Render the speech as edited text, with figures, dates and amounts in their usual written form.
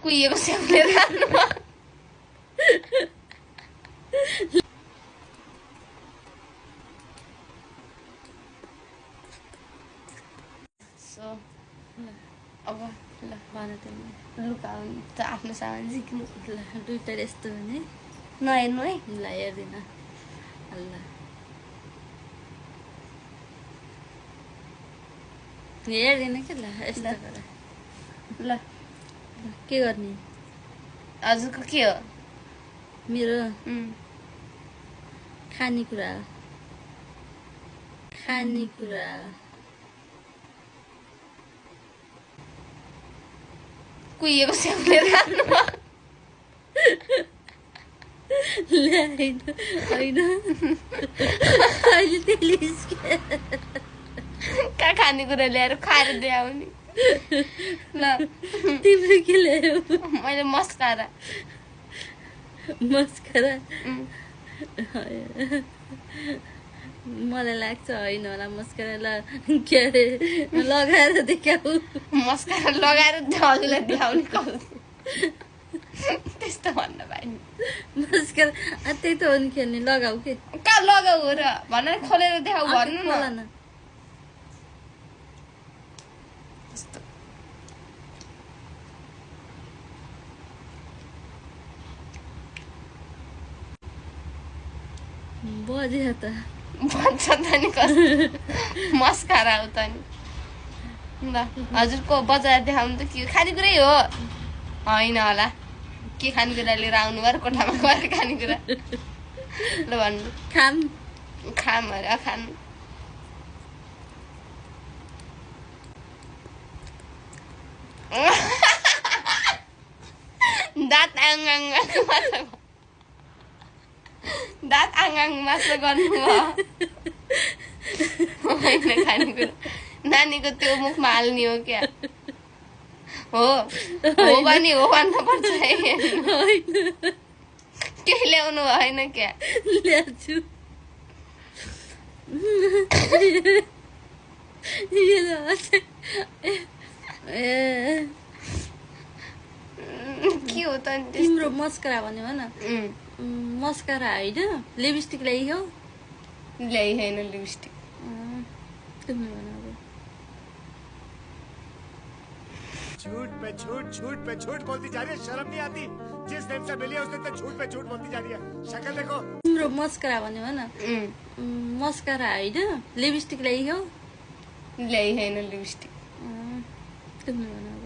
कुहिएको स्याउले राख्नु सो अब ल भन त लुकाउनु त आफ्नो सामान झिक्नु ल दुईटा यस्तो भने नहेर्नु है ल हेर्दिन ल हेर्दिन के ल यस्तो गर ल के गर्ने हजुरको के हो मेरो खानेकुरा कुहिएको स्याउले राख्नु होइन अहिले त्यसले कहाँ खानेकुरा ल्याएर खाएर ल्याउने ल तिम्रो के ल्यायो मैले मस्कारा मलाई लाग्छ होइन होला मस्कारा ल के अरे लगाएर देखाऊ मस्कारा लगाएर हजुरलाई देखाउने त्यस्तो भन्न पाइने मस्कारा त्यही त हो नि खेल्ने लगाऊ के कहाँ लगाऊ र भनेर खोलेर देखाऊ भन्नु न बज्यो त भन्छ त नि कस्तो मस्कारा हो त नि ल हजुरको बजाएर देखाउनु त के खानेकुरै हो होइन होला के खानेकुरा लिएर आउनु भयो कोठामा गएर खानेकुरा ल भन्नु खाम अरे खानु दाँत आङ मात्र गर्नु होइन खानेकुरा नानीको त्यो मुखमा हाल्ने हो क्या हो भने हो भन्नु पर्छ केही ल्याउनु भएन क्या ल्याउँछु के हो त तिम्रो मस्करा भन्यो भन मस्करा होइन लिपस्टिक ल्याइयो ल्याइ होइन लिपस्टिक झूठ पे झूठ बोलती जा रही है शर्म नहीं आती जिस दिन से मिली है उसने तो झूठ पे झूठ बोलती जा रही है शक्ल देखो तिम्रो मस्करा भन्यो भन मस्करा होइन लिपस्टिक ल्याइयो ल्याइ होइन लिपस्टिक तिमीले भन